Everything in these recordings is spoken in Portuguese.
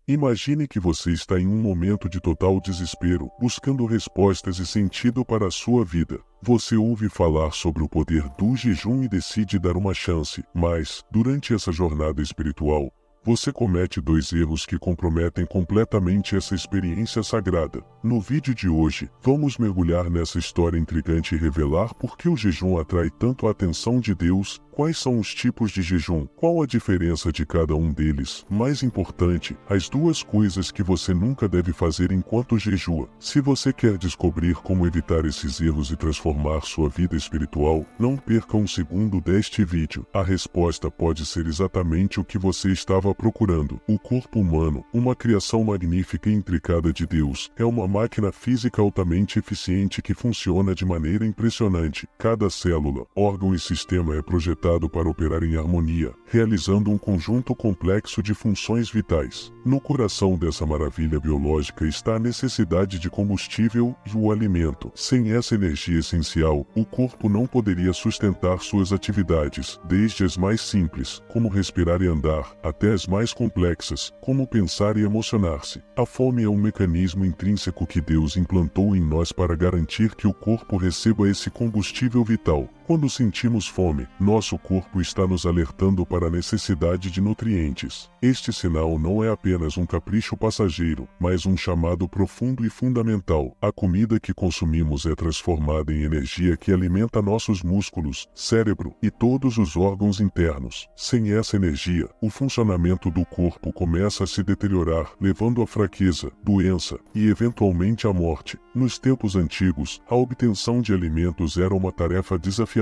Imagine que você está em um momento de total desespero, buscando respostas e sentido para a sua vida. Você ouve falar sobre o poder do jejum e decide dar uma chance, mas, durante essa jornada espiritual, você comete dois erros que comprometem completamente essa experiência sagrada. No vídeo de hoje, vamos mergulhar nessa história intrigante e revelar por que o jejum atrai tanto a atenção de Deus. Quais são os tipos de jejum? Qual a diferença de cada um deles? Mais importante, as duas coisas que você nunca deve fazer enquanto jejua. Se você quer descobrir como evitar esses erros e transformar sua vida espiritual, não perca um segundo deste vídeo. A resposta pode ser exatamente o que você estava procurando. O corpo humano, uma criação magnífica e intricada de Deus, é uma máquina física altamente eficiente que funciona de maneira impressionante. Cada célula, órgão e sistema é projetado para operar em harmonia, realizando um conjunto complexo de funções vitais. No coração dessa maravilha biológica está a necessidade de combustível e o alimento. Sem essa energia essencial, o corpo não poderia sustentar suas atividades, desde as mais simples, como respirar e andar, até as mais complexas, como pensar e emocionar-se. A fome é um mecanismo intrínseco que Deus implantou em nós para garantir que o corpo receba esse combustível vital. Quando sentimos fome, nosso corpo está nos alertando para a necessidade de nutrientes. Este sinal não é apenas um capricho passageiro, mas um chamado profundo e fundamental. A comida que consumimos é transformada em energia que alimenta nossos músculos, cérebro e todos os órgãos internos. Sem essa energia, o funcionamento do corpo começa a se deteriorar, levando à fraqueza, doença e eventualmente à morte. Nos tempos antigos, a obtenção de alimentos era uma tarefa desafiadora.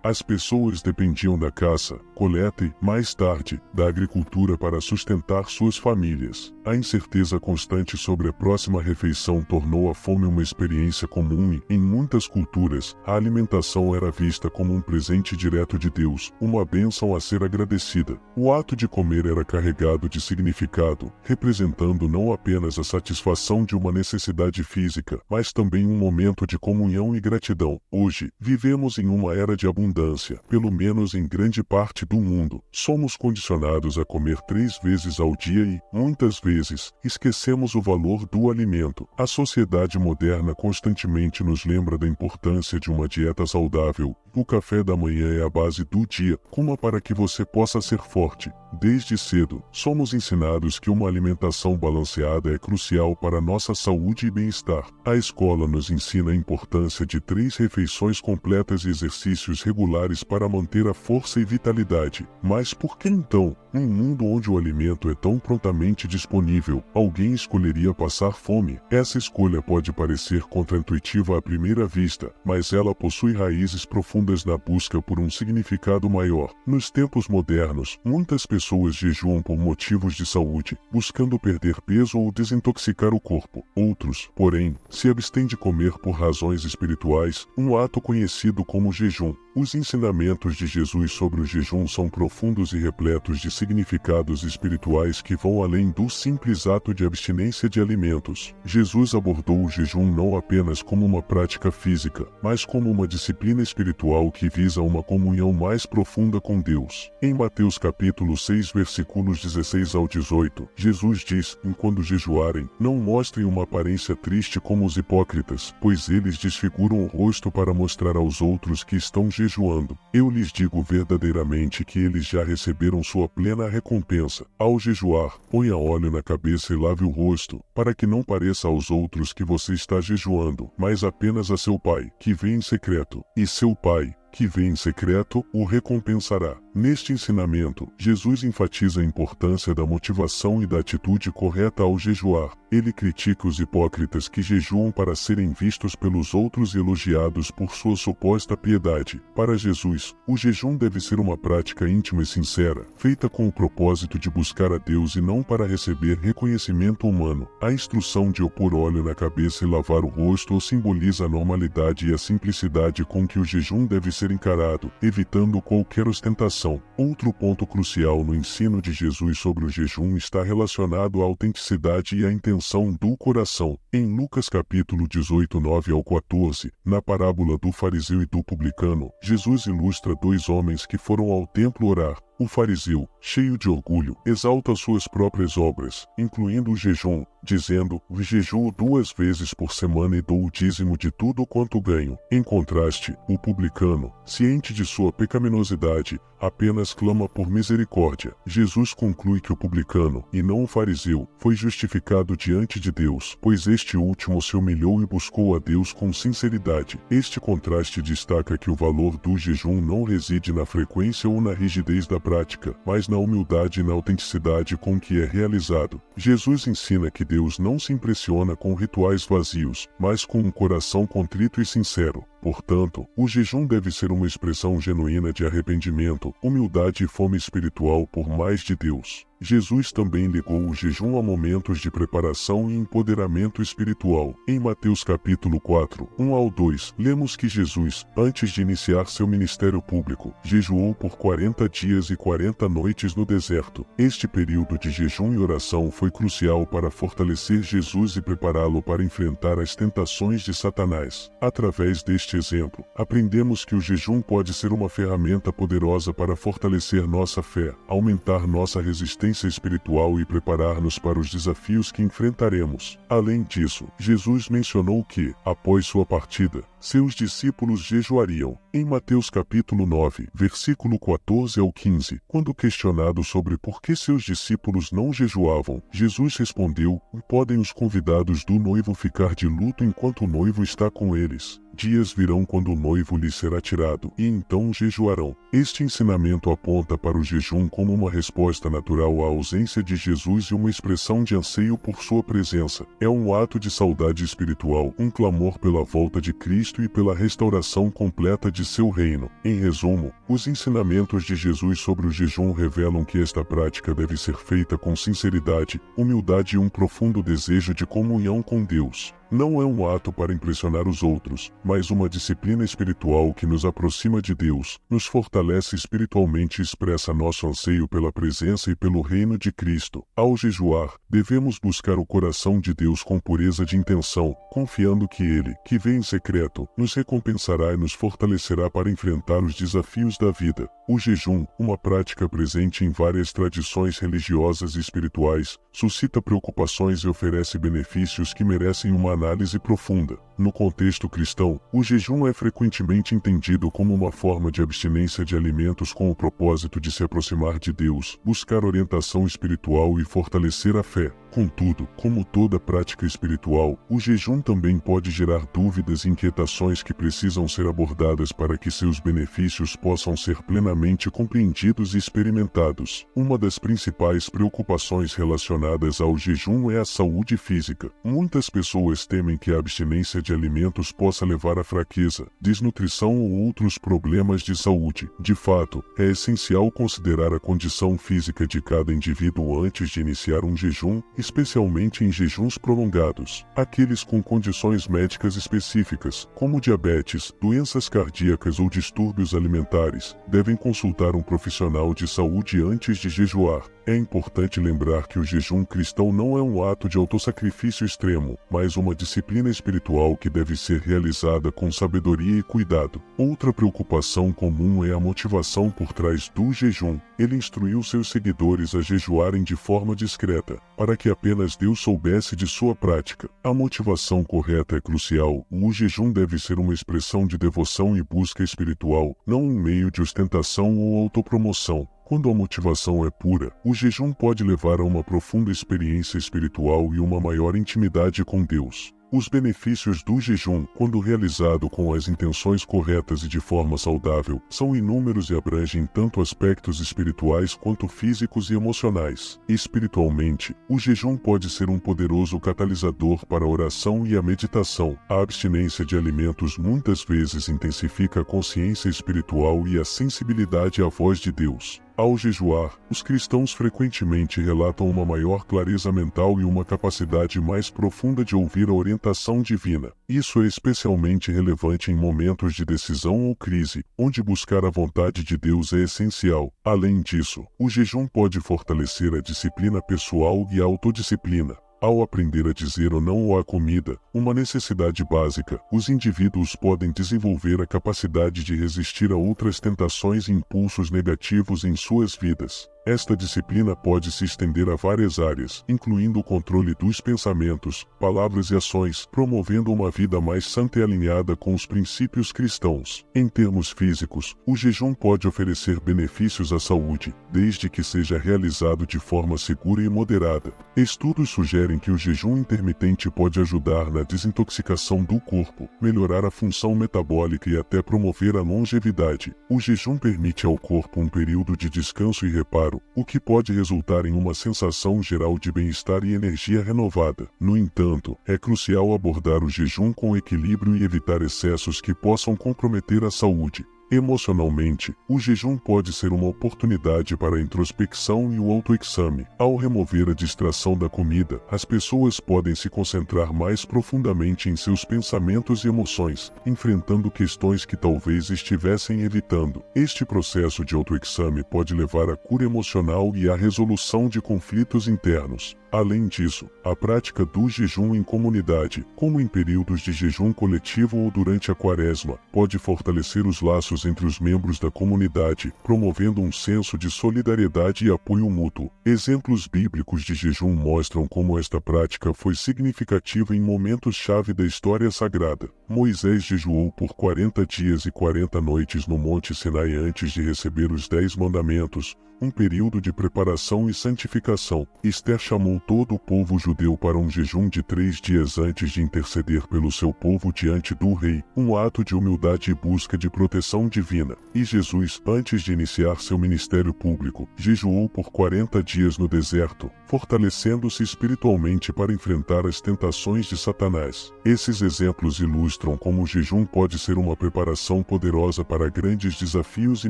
As pessoas dependiam da caça, coleta e, mais tarde, da agricultura para sustentar suas famílias. A incerteza constante sobre a próxima refeição tornou a fome uma experiência comum e, em muitas culturas, a alimentação era vista como um presente direto de Deus, uma bênção a ser agradecida. O ato de comer era carregado de significado, representando não apenas a satisfação de uma necessidade física, mas também um momento de comunhão e gratidão. Hoje, vivemos em uma era de abundância, pelo menos em grande parte do mundo. Somos condicionados a comer 3 vezes ao dia e, muitas vezes, esquecemos o valor do alimento. A sociedade moderna constantemente nos lembra da importância de uma dieta saudável. O café da manhã é a base do dia, coma para que você possa ser forte. Desde cedo, somos ensinados que uma alimentação balanceada é crucial para nossa saúde e bem-estar. A escola nos ensina a importância de 3 refeições completas e exercícios regulares para manter a força e vitalidade. Mas por que então, num mundo onde o alimento é tão prontamente disponível, alguém escolheria passar fome? Essa escolha pode parecer contraintuitiva à primeira vista, mas ela possui raízes profundas na busca por um significado maior. Nos tempos modernos, muitas pessoas jejuam por motivos de saúde, buscando perder peso ou desintoxicar o corpo. Outros, porém, se abstêm de comer por razões espirituais, um ato conhecido como jejum. Os ensinamentos de Jesus sobre o jejum são profundos e repletos de significados espirituais que vão além do simples ato de abstinência de alimentos. Jesus abordou o jejum não apenas como uma prática física, mas como uma disciplina espiritual que visa uma comunhão mais profunda com Deus. Em Mateus capítulo 6, versículos 16 ao 18, Jesus diz: "Enquanto jejuarem, não mostrem uma aparência triste como os hipócritas, pois eles desfiguram o rosto para mostrar aos outros que estão jejuando. Eu lhes digo verdadeiramente que eles já receberam sua plena recompensa. Ao jejuar, ponha óleo na cabeça e lave o rosto, para que não pareça aos outros que você está jejuando, mas apenas a seu Pai, que vê em secreto. E seu Pai, que vê em secreto, o recompensará." Neste ensinamento, Jesus enfatiza a importância da motivação e da atitude correta ao jejuar. Ele critica os hipócritas que jejuam para serem vistos pelos outros e elogiados por sua suposta piedade. Para Jesus, o jejum deve ser uma prática íntima e sincera, feita com o propósito de buscar a Deus e não para receber reconhecimento humano. A instrução de pôr óleo na cabeça e lavar o rosto simboliza a normalidade e a simplicidade com que o jejum deve ser encarado, evitando qualquer ostentação. Outro ponto crucial no ensino de Jesus sobre o jejum está relacionado à autenticidade e à intenção do coração. Em Lucas capítulo 18, 9 ao 14, na parábola do fariseu e do publicano, Jesus ilustra dois homens que foram ao templo orar. O fariseu, cheio de orgulho, exalta suas próprias obras, incluindo o jejum, dizendo: jejuo 2 vezes por semana e dou o dízimo de tudo quanto ganho. Em contraste, o publicano, ciente de sua pecaminosidade, apenas clama por misericórdia. Jesus conclui que o publicano, e não o fariseu, foi justificado diante de Deus, pois este último se humilhou e buscou a Deus com sinceridade. Este contraste destaca que o valor do jejum não reside na frequência ou na rigidez da prática, mas na humildade e na autenticidade com que é realizado. Jesus ensina que Deus não se impressiona com rituais vazios, mas com um coração contrito e sincero. Portanto, o jejum deve ser uma expressão genuína de arrependimento, humildade e fome espiritual por mais de Deus. Jesus também ligou o jejum a momentos de preparação e empoderamento espiritual. Em Mateus capítulo 4, 1 ao 2, lemos que Jesus, antes de iniciar seu ministério público, jejuou por 40 dias e 40 noites no deserto. Este período de jejum e oração foi crucial para fortalecer Jesus e prepará-lo para enfrentar as tentações de Satanás. Através deste exemplo, aprendemos que o jejum pode ser uma ferramenta poderosa para fortalecer nossa fé, aumentar nossa resistência espiritual e preparar-nos para os desafios que enfrentaremos. Além disso, Jesus mencionou que, após sua partida, seus discípulos jejuariam. Em Mateus capítulo 9, versículo 14 ao 15, quando questionado sobre por que seus discípulos não jejuavam, Jesus respondeu: podem os convidados do noivo ficar de luto enquanto o noivo está com eles? Dias virão quando o noivo lhe será tirado, e então jejuarão. Este ensinamento aponta para o jejum como uma resposta natural à ausência de Jesus e uma expressão de anseio por sua presença. É um ato de saudade espiritual, um clamor pela volta de Cristo e pela restauração completa de seu reino. Em resumo, os ensinamentos de Jesus sobre o jejum revelam que esta prática deve ser feita com sinceridade, humildade e um profundo desejo de comunhão com Deus. Não é um ato para impressionar os outros, mas uma disciplina espiritual que nos aproxima de Deus, nos fortalece espiritualmente e expressa nosso anseio pela presença e pelo reino de Cristo. Ao jejuar, devemos buscar o coração de Deus com pureza de intenção, confiando que Ele, que vem em secreto, nos recompensará e nos fortalecerá para enfrentar os desafios da vida. O jejum, uma prática presente em várias tradições religiosas e espirituais, suscita preocupações e oferece benefícios que merecem uma análise profunda. No contexto cristão, o jejum é frequentemente entendido como uma forma de abstinência de alimentos com o propósito de se aproximar de Deus, buscar orientação espiritual e fortalecer a fé. Contudo, como toda prática espiritual, o jejum também pode gerar dúvidas e inquietações que precisam ser abordadas para que seus benefícios possam ser plenamente compreendidos e experimentados. Uma das principais preocupações relacionadas ao jejum é a saúde física. Muitas pessoas temem que a abstinência de alimentos possa levar à fraqueza, desnutrição ou outros problemas de saúde. De fato, é essencial considerar a condição física de cada indivíduo antes de iniciar um jejum, especialmente em jejuns prolongados. Aqueles com condições médicas específicas, como diabetes, doenças cardíacas ou distúrbios alimentares, devem consultar um profissional de saúde antes de jejuar. É importante lembrar que o jejum cristão não é um ato de autossacrifício extremo, mas uma disciplina espiritual que deve ser realizada com sabedoria e cuidado. Outra preocupação comum é a motivação por trás do jejum. Ele instruiu seus seguidores a jejuarem de forma discreta, para que apenas Deus soubesse de sua prática. A motivação correta é crucial. O jejum deve ser uma expressão de devoção e busca espiritual, não um meio de ostentação ou autopromoção. Quando a motivação é pura, o jejum pode levar a uma profunda experiência espiritual e uma maior intimidade com Deus. Os benefícios do jejum, quando realizado com as intenções corretas e de forma saudável, são inúmeros e abrangem tanto aspectos espirituais quanto físicos e emocionais. Espiritualmente, o jejum pode ser um poderoso catalisador para a oração e a meditação. A abstinência de alimentos muitas vezes intensifica a consciência espiritual e a sensibilidade à voz de Deus. Ao jejuar, os cristãos frequentemente relatam uma maior clareza mental e uma capacidade mais profunda de ouvir a orientação divina. Isso é especialmente relevante em momentos de decisão ou crise, onde buscar a vontade de Deus é essencial. Além disso, o jejum pode fortalecer a disciplina pessoal e a autodisciplina. Ao aprender a dizer ou não à comida, uma necessidade básica, os indivíduos podem desenvolver a capacidade de resistir a outras tentações e impulsos negativos em suas vidas. Esta disciplina pode se estender a várias áreas, incluindo o controle dos pensamentos, palavras e ações, promovendo uma vida mais santa e alinhada com os princípios cristãos. Em termos físicos, o jejum pode oferecer benefícios à saúde, desde que seja realizado de forma segura e moderada. Estudos sugerem que o jejum intermitente pode ajudar na desintoxicação do corpo, melhorar a função metabólica e até promover a longevidade. O jejum permite ao corpo um período de descanso e reparo, o que pode resultar em uma sensação geral de bem-estar e energia renovada. No entanto, é crucial abordar o jejum com equilíbrio e evitar excessos que possam comprometer a saúde. Emocionalmente, o jejum pode ser uma oportunidade para a introspecção e o autoexame. Ao remover a distração da comida, as pessoas podem se concentrar mais profundamente em seus pensamentos e emoções, enfrentando questões que talvez estivessem evitando. Este processo de autoexame pode levar à cura emocional e à resolução de conflitos internos. Além disso, a prática do jejum em comunidade, como em períodos de jejum coletivo ou durante a quaresma, pode fortalecer os laços entre os membros da comunidade, promovendo um senso de solidariedade e apoio mútuo. Exemplos bíblicos de jejum mostram como esta prática foi significativa em momentos-chave da história sagrada. Moisés jejuou por 40 dias e 40 noites no Monte Sinai antes de receber os 10 mandamentos, um período de preparação e santificação. Esther chamou todo o povo judeu para um jejum de 3 dias antes de interceder pelo seu povo diante do rei, um ato de humildade e busca de proteção divina. E Jesus, antes de iniciar seu ministério público, jejuou por 40 dias no deserto, fortalecendo-se espiritualmente para enfrentar as tentações de Satanás. Esses exemplos ilustram como o jejum pode ser uma preparação poderosa para grandes desafios e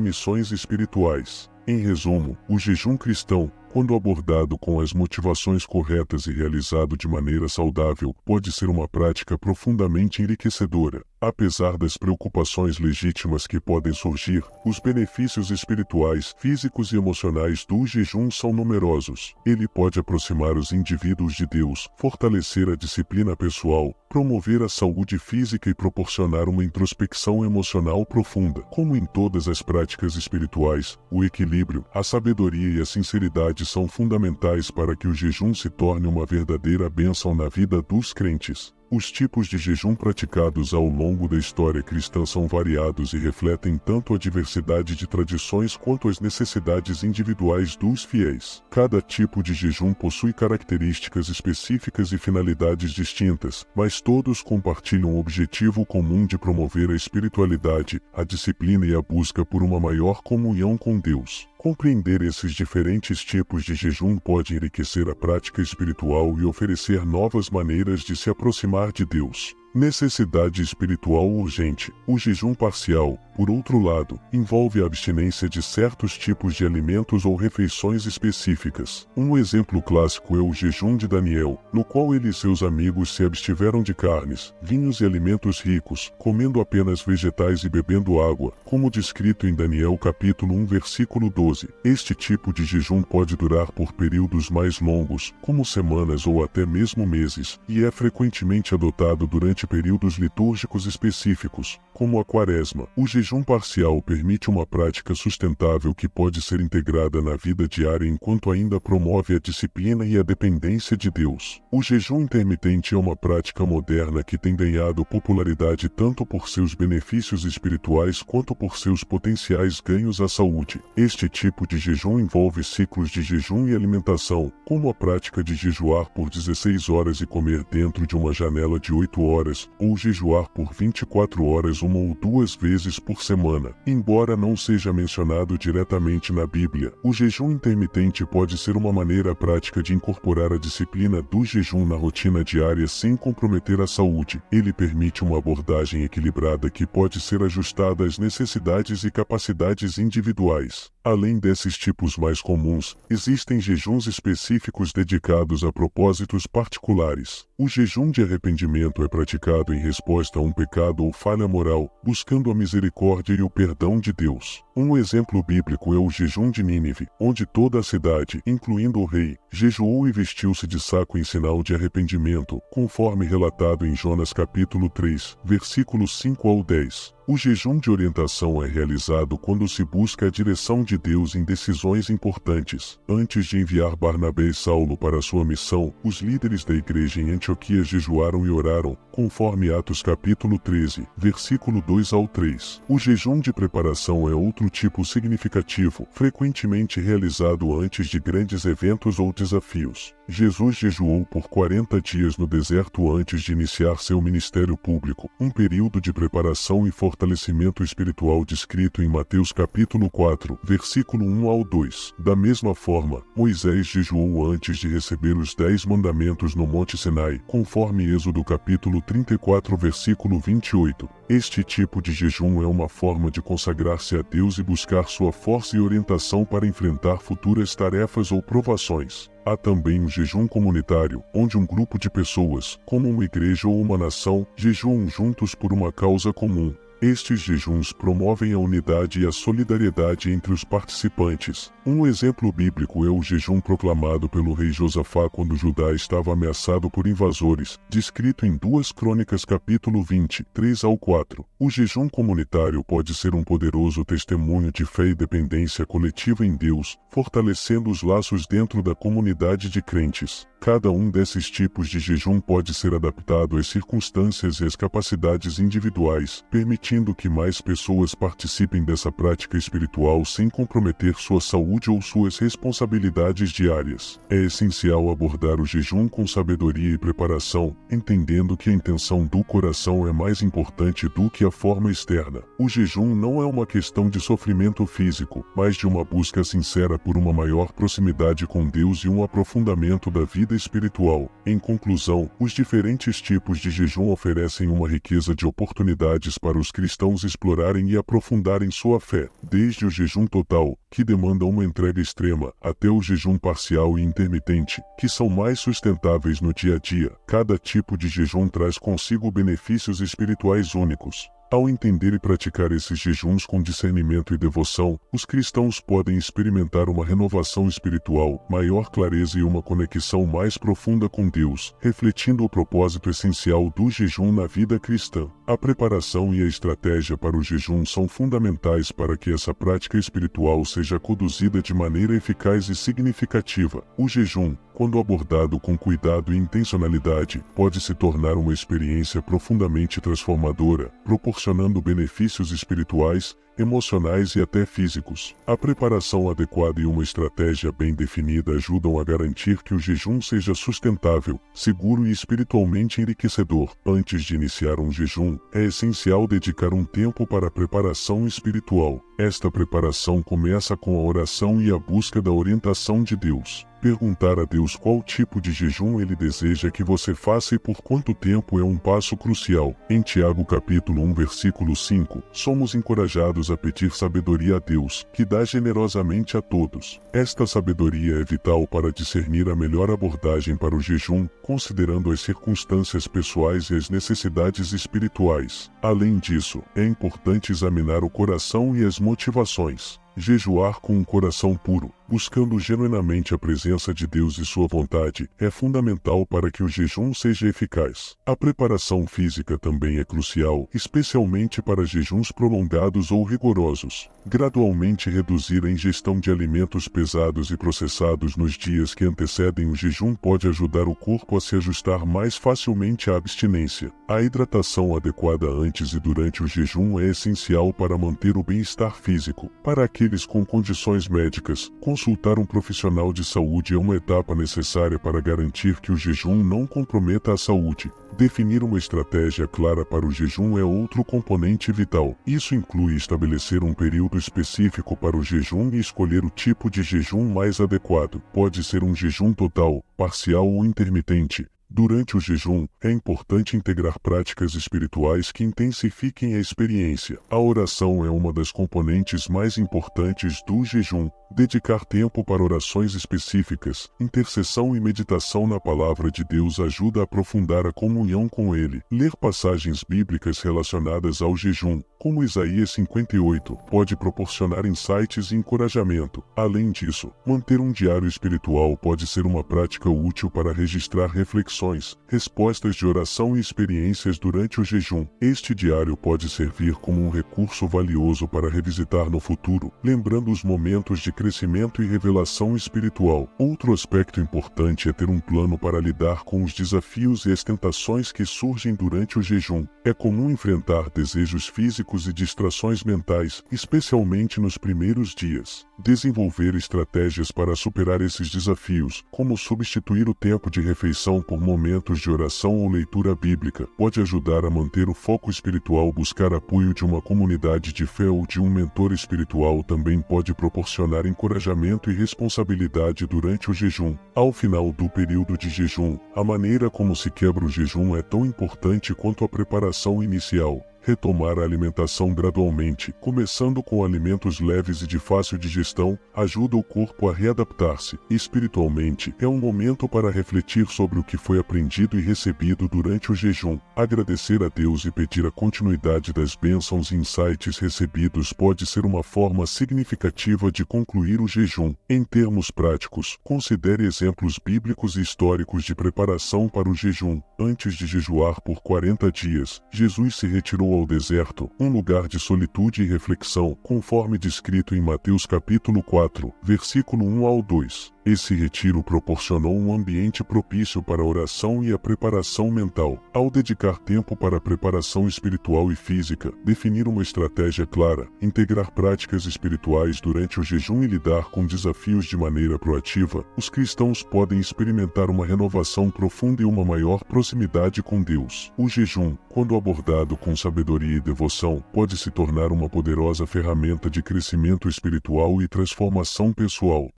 missões espirituais. Em resumo, o jejum cristão, quando abordado com as motivações corretas e realizado de maneira saudável, pode ser uma prática profundamente enriquecedora. Apesar das preocupações legítimas que podem surgir, os benefícios espirituais, físicos e emocionais do jejum são numerosos. Ele pode aproximar os indivíduos de Deus, fortalecer a disciplina pessoal, promover a saúde física e proporcionar uma introspecção emocional profunda. Como em todas as práticas espirituais, o equilíbrio, a sabedoria e a sinceridade são fundamentais para que o jejum se torne uma verdadeira bênção na vida dos crentes. Os tipos de jejum praticados ao longo da história cristã são variados e refletem tanto a diversidade de tradições quanto as necessidades individuais dos fiéis. Cada tipo de jejum possui características específicas e finalidades distintas, mas todos compartilham o objetivo comum de promover a espiritualidade, a disciplina e a busca por uma maior comunhão com Deus. Compreender esses diferentes tipos de jejum pode enriquecer a prática espiritual e oferecer novas maneiras de se aproximar de Deus. Necessidade espiritual urgente. O jejum parcial, por outro lado, envolve a abstinência de certos tipos de alimentos ou refeições específicas. Um exemplo clássico é o jejum de Daniel, no qual ele e seus amigos se abstiveram de carnes, vinhos e alimentos ricos, comendo apenas vegetais e bebendo água, como descrito em Daniel capítulo 1 versículo 12. Este tipo de jejum pode durar por períodos mais longos, como semanas ou até mesmo meses, e é frequentemente adotado durante períodos litúrgicos específicos, como a quaresma. O jejum parcial permite uma prática sustentável que pode ser integrada na vida diária enquanto ainda promove a disciplina e a dependência de Deus. O jejum intermitente é uma prática moderna que tem ganhado popularidade tanto por seus benefícios espirituais quanto por seus potenciais ganhos à saúde. Este tipo de jejum envolve ciclos de jejum e alimentação, como a prática de jejuar por 16 horas e comer dentro de uma janela de 8 horas, ou jejuar por 24 horas uma ou duas vezes por semana. Embora não seja mencionado diretamente na Bíblia, o jejum intermitente pode ser uma maneira prática de incorporar a disciplina do jejum na rotina diária sem comprometer a saúde. Ele permite uma abordagem equilibrada que pode ser ajustada às necessidades e capacidades individuais. Além desses tipos mais comuns, existem jejuns específicos dedicados a propósitos particulares. O jejum de arrependimento é praticado em resposta a um pecado ou falha moral, buscando a misericórdia e o perdão de Deus. Um exemplo bíblico é o jejum de Nínive, onde toda a cidade, incluindo o rei, jejuou e vestiu-se de saco em sinal de arrependimento, conforme relatado em Jonas capítulo 3, versículos 5 ao 10. O jejum de orientação é realizado quando se busca a direção de Deus em decisões importantes. Antes de enviar Barnabé e Saulo para sua missão, os líderes da igreja em Antioquia jejuaram e oraram, conforme Atos capítulo 13, versículo 2 ao 3. O jejum de preparação é outro tipo significativo, frequentemente realizado antes de grandes eventos ou desafios. Jesus jejuou por 40 dias no deserto antes de iniciar seu ministério público, um período de preparação e fortalecimento espiritual descrito em Mateus capítulo 4, versículo 1 ao 2. Da mesma forma, Moisés jejuou antes de receber os 10 mandamentos no Monte Sinai, conforme Êxodo capítulo 34, versículo 28. Este tipo de jejum é uma forma de consagrar-se a Deus e buscar sua força e orientação para enfrentar futuras tarefas ou provações. Há também o jejum comunitário, onde um grupo de pessoas, como uma igreja ou uma nação, jejuam juntos por uma causa comum. Estes jejuns promovem a unidade e a solidariedade entre os participantes. Um exemplo bíblico é o jejum proclamado pelo rei Josafá quando Judá estava ameaçado por invasores, descrito em 2 Crônicas capítulo 20, 3 ao 4. O jejum comunitário pode ser um poderoso testemunho de fé e dependência coletiva em Deus, fortalecendo os laços dentro da comunidade de crentes. Cada um desses tipos de jejum pode ser adaptado às circunstâncias e às capacidades individuais, permitindo que mais pessoas participem dessa prática espiritual sem comprometer sua saúde ou suas responsabilidades diárias. É essencial abordar o jejum com sabedoria e preparação, entendendo que a intenção do coração é mais importante do que a forma externa. O jejum não é uma questão de sofrimento físico, mas de uma busca sincera por uma maior proximidade com Deus e um aprofundamento da vida espiritual. Em conclusão, os diferentes tipos de jejum oferecem uma riqueza de oportunidades para os cristãos explorarem e aprofundarem sua fé, desde o jejum total, que demanda uma entrega extrema, até o jejum parcial e intermitente, que são mais sustentáveis no dia a dia. Cada tipo de jejum traz consigo benefícios espirituais únicos. Ao entender e praticar esses jejuns com discernimento e devoção, os cristãos podem experimentar uma renovação espiritual, maior clareza e uma conexão mais profunda com Deus, refletindo o propósito essencial do jejum na vida cristã. A preparação e a estratégia para o jejum são fundamentais para que essa prática espiritual seja conduzida de maneira eficaz e significativa. O jejum, quando abordado com cuidado e intencionalidade, pode se tornar uma experiência profundamente transformadora, proporcionando benefícios espirituais, emocionais e até físicos. A preparação adequada e uma estratégia bem definida ajudam a garantir que o jejum seja sustentável, seguro e espiritualmente enriquecedor. Antes de iniciar um jejum, é essencial dedicar um tempo para a preparação espiritual. Esta preparação começa com a oração e a busca da orientação de Deus. Perguntar a Deus qual tipo de jejum Ele deseja que você faça e por quanto tempo é um passo crucial. Em Tiago capítulo 1 versículo 5, somos encorajados a pedir sabedoria a Deus, que dá generosamente a todos. Esta sabedoria é vital para discernir a melhor abordagem para o jejum, considerando as circunstâncias pessoais e as necessidades espirituais. Além disso, é importante examinar o coração e as motivações. Jejuar com um coração puro, buscando genuinamente a presença de Deus e sua vontade, é fundamental para que o jejum seja eficaz. A preparação física também é crucial, especialmente para jejuns prolongados ou rigorosos. Gradualmente reduzir a ingestão de alimentos pesados e processados nos dias que antecedem o jejum pode ajudar o corpo a se ajustar mais facilmente à abstinência. A hidratação adequada antes e durante o jejum é essencial para manter o bem-estar físico. Para aqueles com condições médicas, consultar um profissional de saúde é uma etapa necessária para garantir que o jejum não comprometa a saúde. Definir uma estratégia clara para o jejum é outro componente vital. Isso inclui estabelecer um período específico para o jejum e escolher o tipo de jejum mais adequado. Pode ser um jejum total, parcial ou intermitente. Durante o jejum, é importante integrar práticas espirituais que intensifiquem a experiência. A oração é uma das componentes mais importantes do jejum. Dedicar tempo para orações específicas, intercessão e meditação na palavra de Deus ajuda a aprofundar a comunhão com Ele. Ler passagens bíblicas relacionadas ao jejum, como Isaías 58, pode proporcionar insights e encorajamento. Além disso, manter um diário espiritual pode ser uma prática útil para registrar reflexões, respostas de oração e experiências durante o jejum. Este diário pode servir como um recurso valioso para revisitar no futuro, lembrando os momentos de crescimento e revelação espiritual. Outro aspecto importante é ter um plano para lidar com os desafios e as tentações que surgem durante o jejum. É comum enfrentar desejos físicos e distrações mentais, especialmente nos primeiros dias. Desenvolver estratégias para superar esses desafios, como substituir o tempo de refeição por momentos de oração ou leitura bíblica, pode ajudar a manter o foco espiritual. Buscar apoio de uma comunidade de fé ou de um mentor espiritual também pode proporcionar encorajamento e responsabilidade durante o jejum. Ao final do período de jejum, a maneira como se quebra o jejum é tão importante quanto a preparação inicial. Retomar a alimentação gradualmente, começando com alimentos leves e de fácil digestão, ajuda o corpo a readaptar-se. Espiritualmente, é um momento para refletir sobre o que foi aprendido e recebido durante o jejum. Agradecer a Deus e pedir a continuidade das bênçãos e insights recebidos pode ser uma forma significativa de concluir o jejum. Em termos práticos, considere exemplos bíblicos e históricos de preparação para o jejum. Antes de jejuar por 40 dias, Jesus se retirou ao deserto, um lugar de solitude e reflexão, conforme descrito em Mateus capítulo 4, versículo 1 ao 2. Esse retiro proporcionou um ambiente propício para a oração e a preparação mental. Ao dedicar tempo para a preparação espiritual e física, definir uma estratégia clara, integrar práticas espirituais durante o jejum e lidar com desafios de maneira proativa, os cristãos podem experimentar uma renovação profunda e uma maior proximidade com Deus. O jejum, quando abordado com sabedoria e devoção, pode se tornar uma poderosa ferramenta de crescimento espiritual e transformação pessoal.